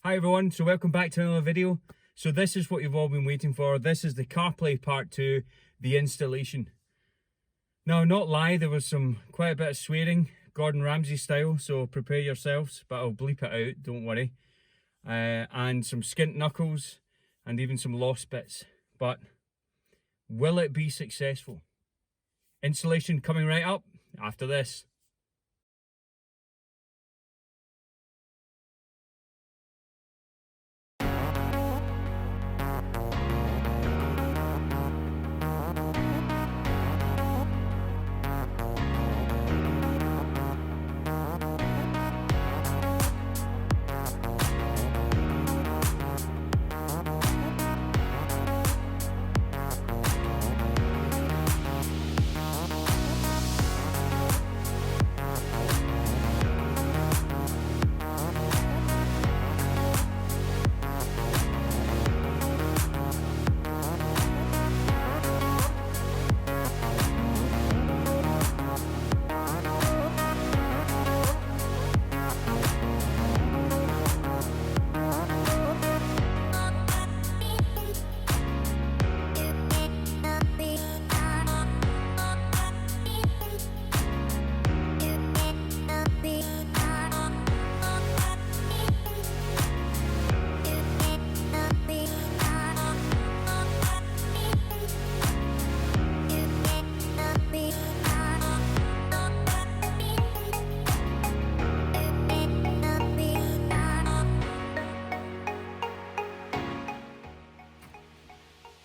Hi everyone, so welcome back to another video. So this is what you've all been waiting for. This is the CarPlay part 2, the installation. Now, not lie, there was quite a bit of swearing, Gordon Ramsay style, so prepare yourselves, but I'll bleep it out, don't worry. And some skint knuckles, and even some lost bits. But will it be successful? Installation coming right up after this.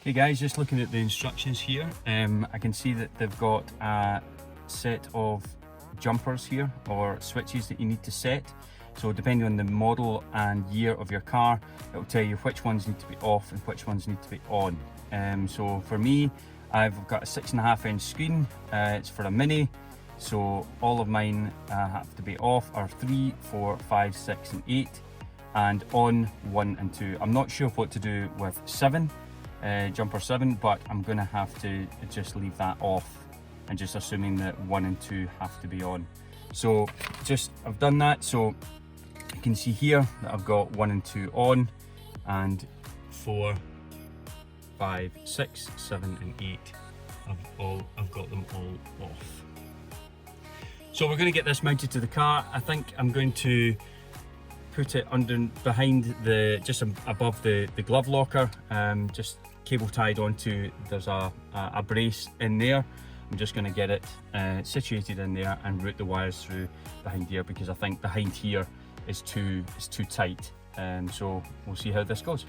Hey guys, just looking at the instructions here, I can see that they've got a set of jumpers here, or switches that you need to set. So depending on the model and year of your car, it will tell you which ones need to be off and which ones need to be on. So for me, I've got a 6.5 inch screen, it's for a Mini, so all of mine have to be off are 3, 4, 5, 6 and 8, and on 1 and 2. I'm not sure what to do with 7. Jumper 7, but I'm gonna have to just leave that off and just assuming that 1 and 2 have to be on. So I've done that, so you can see here that I've got 1 and 2 on, and 4, 5, 6, 7 and 8 I've got them all off. So we're going to get this mounted to the car. I think I'm going to put it behind just above the glove locker, just cable tied onto, there's a brace in there. I'm just going to get it situated in there and route the wires through behind here, because I think behind here is too tight. So we'll see how this goes.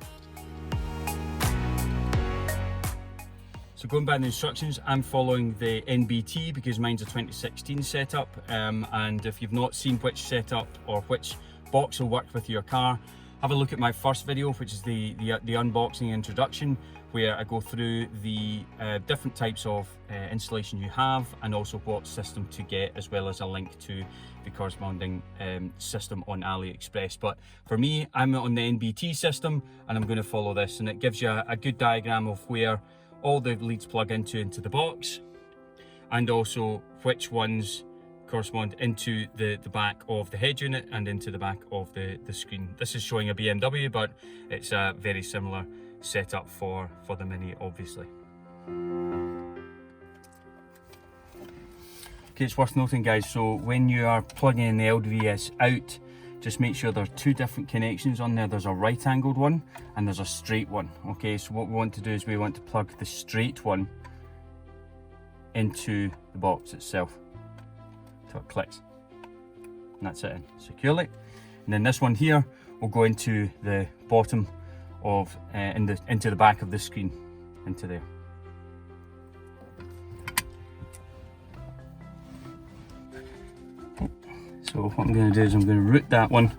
So going by the instructions, I'm following the NBT because mine's a 2016 setup, and if you've not seen which setup or which box will work with your car, have a look at my first video, which is the unboxing introduction, where I go through the different types of installation you have, and also what system to get, as well as a link to the corresponding system on AliExpress. But for me, I'm on the NBT system and I'm going to follow this, and it gives you a good diagram of where all the leads plug into the box, and also which ones correspond into the back of the head unit and into the back of the screen. This is showing a BMW, but it's a very similar setup for the Mini, obviously. Okay, it's worth noting, guys, so when you are plugging in the LVS out, just make sure there are two different connections on there. There's a right angled one and there's a straight one. Okay, so what we want to do is we want to plug the straight one into the box itself until it clicks, and that's it in securely. And then this one here will go into the bottom of into the back of the screen, into there. So what I'm going to do is I'm going to route that one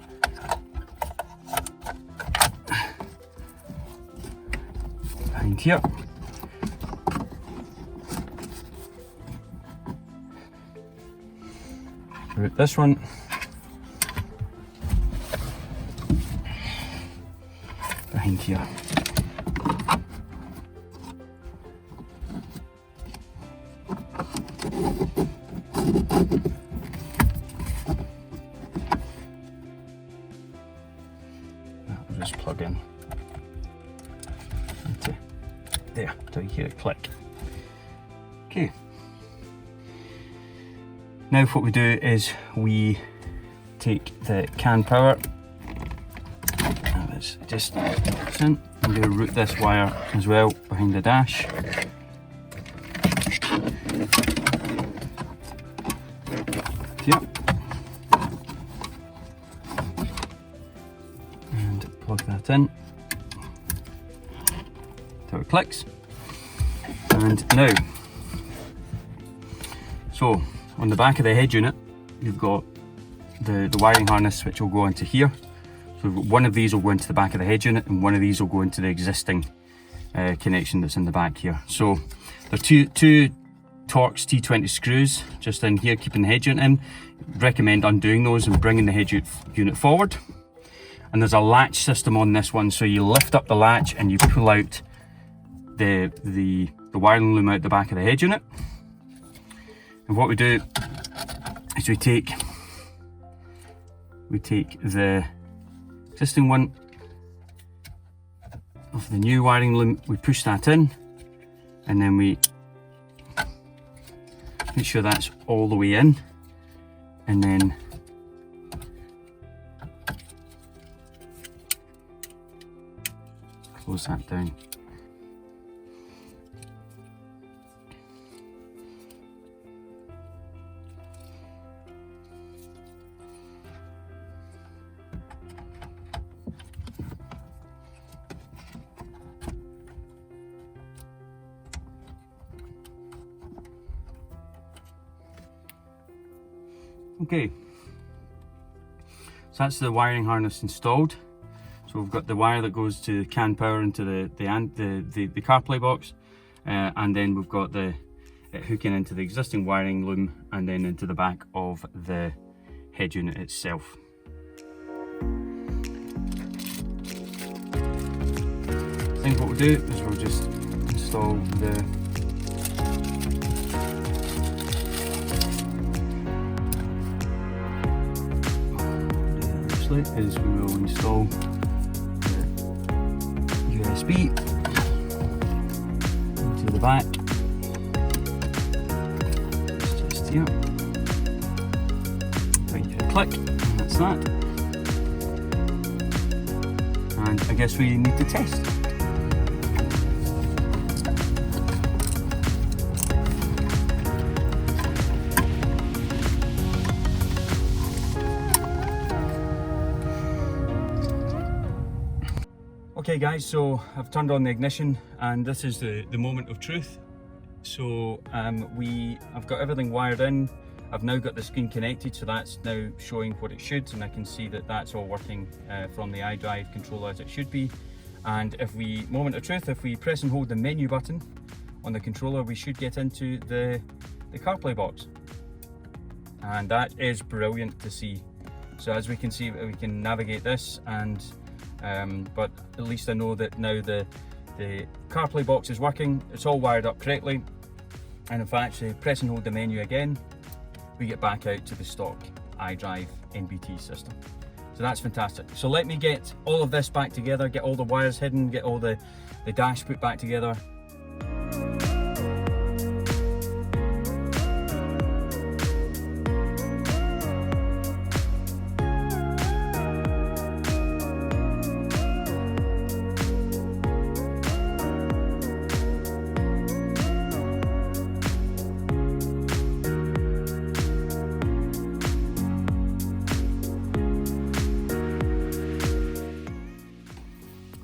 behind here. Route this one behind here. just plug in into there till you hear it click. Okay. Now what we do is we take the CAN power, and let's just put this in. I'm going to route this wire as well behind the dash. Yep. And plug that in till it clicks. And now, so on the back of the head unit, you've got the wiring harness which will go into here. So one of these will go into the back of the head unit, and one of these will go into the existing connection that's in the back here. So there are two Torx T20 screws just in here keeping the head unit in. Recommend undoing those and bringing the head unit forward. And there's a latch system on this one, so you lift up the latch and you pull out the wiring loom out the back of the head unit. And what we do is we take the existing one of the new wiring loom, we push that in, and then we make sure that's all the way in, and then close that down. Okay, so that's the wiring harness installed. So we've got the wire that goes to CAN power into the CarPlay box, and then we've got it hooking into the existing wiring loom and then into the back of the head unit itself. I think what we'll do is we'll just install the is we will install the USB into the back. It's just here. Then you click, and that's that. And I guess we need to test. Okay guys, so I've turned on the ignition and this is the moment of truth. So I've got everything wired in. I've now got the screen connected, so that's now showing what it should, and I can see that that's all working from the iDrive controller as it should be. And moment of truth, if we press and hold the menu button on the controller, we should get into the CarPlay box. And that is brilliant to see. So as we can see, we can navigate this, and but at least I know that now the CarPlay box is working, it's all wired up correctly, and if I actually press and hold the menu again, we get back out to the stock iDrive NBT system. So that's fantastic. So let me get all of this back together, get all the wires hidden, get all the dash put back together.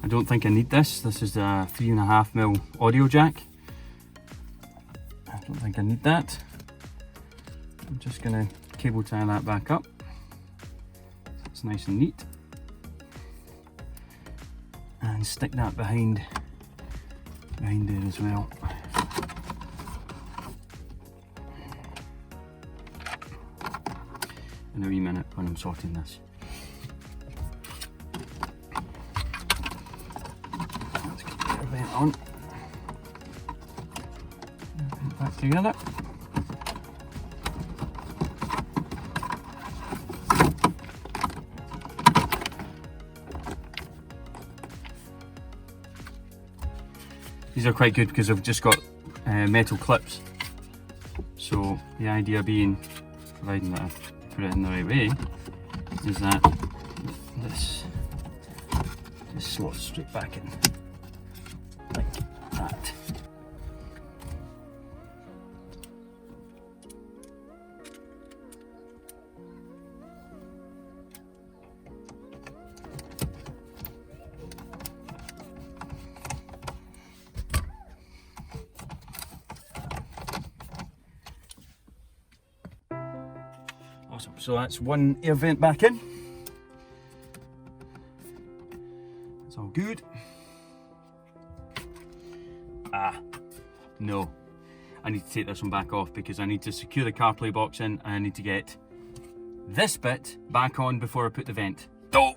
I don't think I need this. This is a 3.5mm audio jack. I don't think I need that. I'm just going to cable tie that back up. It's nice and neat. And stick that behind there as well. In a wee minute when I'm sorting this. On. Back together. These are quite good because they've just got metal clips. So the idea being, providing that I put it in the right way, is that this just slots straight back in, like that. Awesome, so that's one air vent back in. It's all good. No. I need to take this one back off because I need to secure the CarPlay box in and I need to get this bit back on before I put the vent. Oh!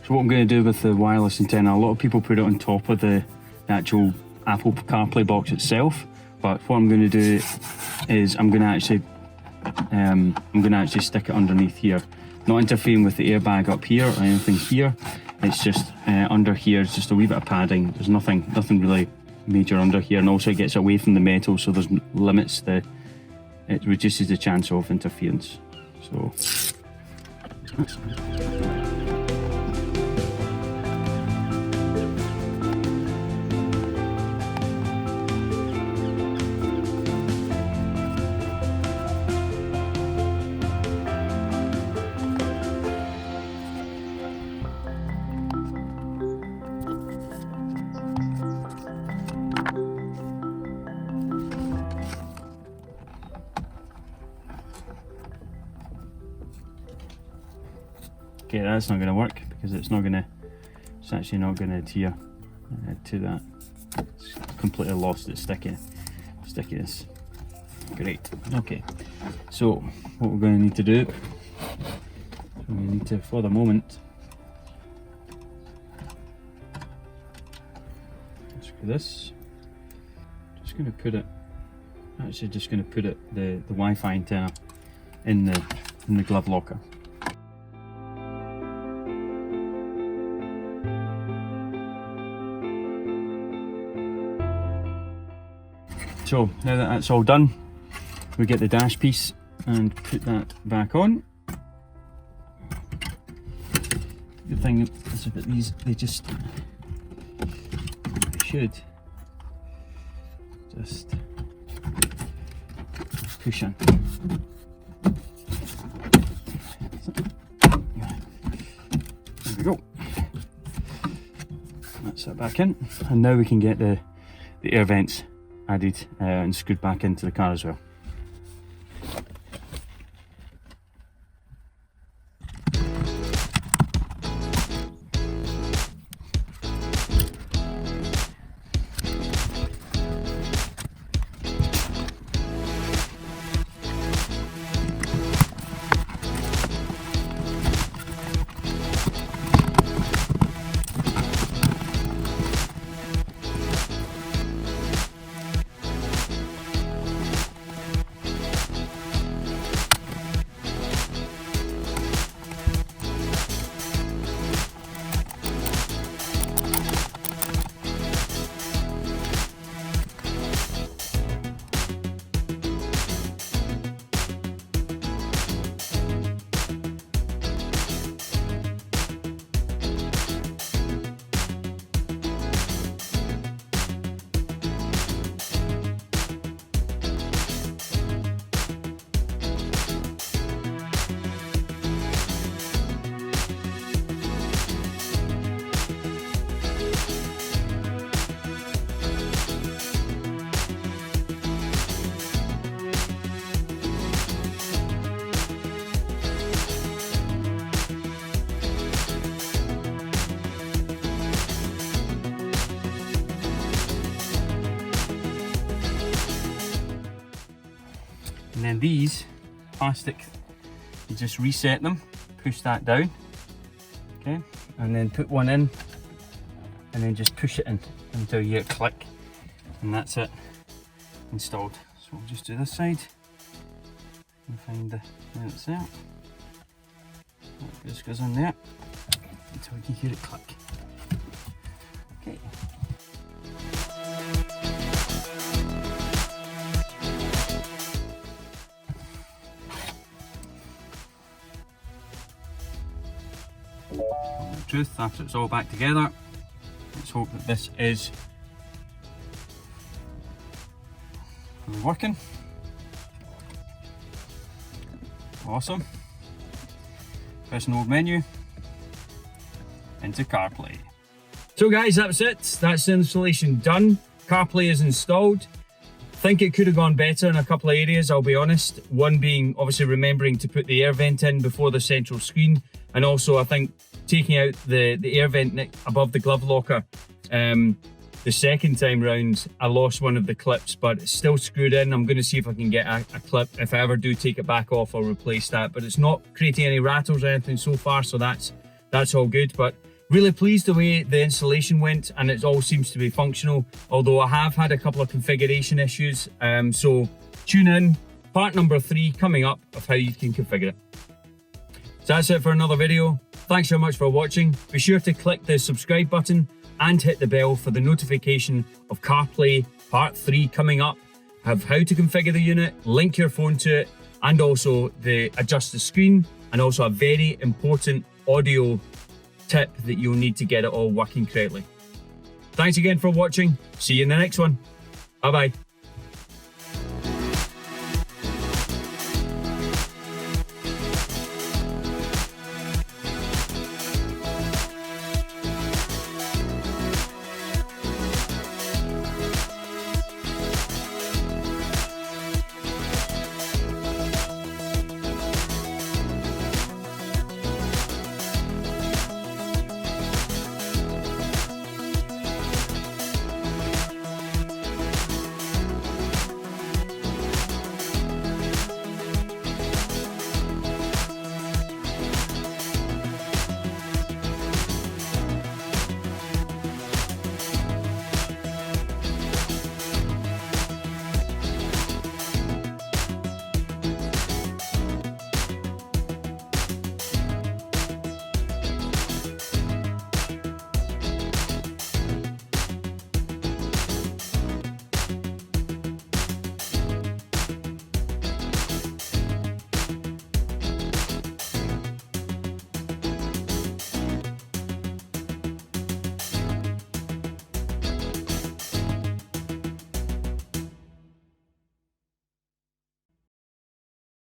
So what I'm going to do with the wireless antenna, a lot of people put it on top of the actual Apple CarPlay box itself, but what I'm going to do is I'm going to actually stick it underneath here, not interfering with the airbag up here or anything here. It's just under here, it's just a wee bit of padding. There's nothing really major under here, and also it gets away from the metal, so there's limits it reduces the chance of interference. So. Okay, that's not going to work because it's actually not going to adhere to that. It's completely lost its stickiness. Great. Okay, so what we're going to need to do, we need to, for the moment, screw this. Just going to put it. Actually, just going to put it the Wi-Fi antenna in the glove locker. So now that that's all done, we get the dash piece and put that back on. Good thing is about these, they should just push in. There we go. That's that back in, and now we can get the air vents added and screwed back into the car as well. then these plastic, you just reset them, push that down, okay, and then put one in, and then just push it in until you hear a click, and that's it, installed. So we'll just do this side and find the, that's it. That just goes in there until we can hear it click. Okay. Truth, after it's all back together, let's hope that this is working. Awesome. Press an old menu into CarPlay. So guys, that's it. That's the installation done. CarPlay is installed. I think it could have gone better in a couple of areas, I'll be honest. One being obviously remembering to put the air vent in before the central screen, and also I think taking out the air vent above the glove locker. The second time round I lost one of the clips, but it's still screwed in. I'm going to see if I can get a clip. If I ever do take it back off, I'll replace that, but it's not creating any rattles or anything so far, so that's all good. But really pleased the way the installation went, and it all seems to be functional, although I have had a couple of configuration issues. So tune in, part number 3 coming up of how you can configure it. So that's it for another video. Thanks so much for watching. Be sure to click the subscribe button and hit the bell for the notification of CarPlay Part 3 coming up. Have how to configure the unit, link your phone to it, and also adjust the screen, and also a very important audio tip that you'll need to get it all working correctly. Thanks again for watching. See you in the next one. Bye bye.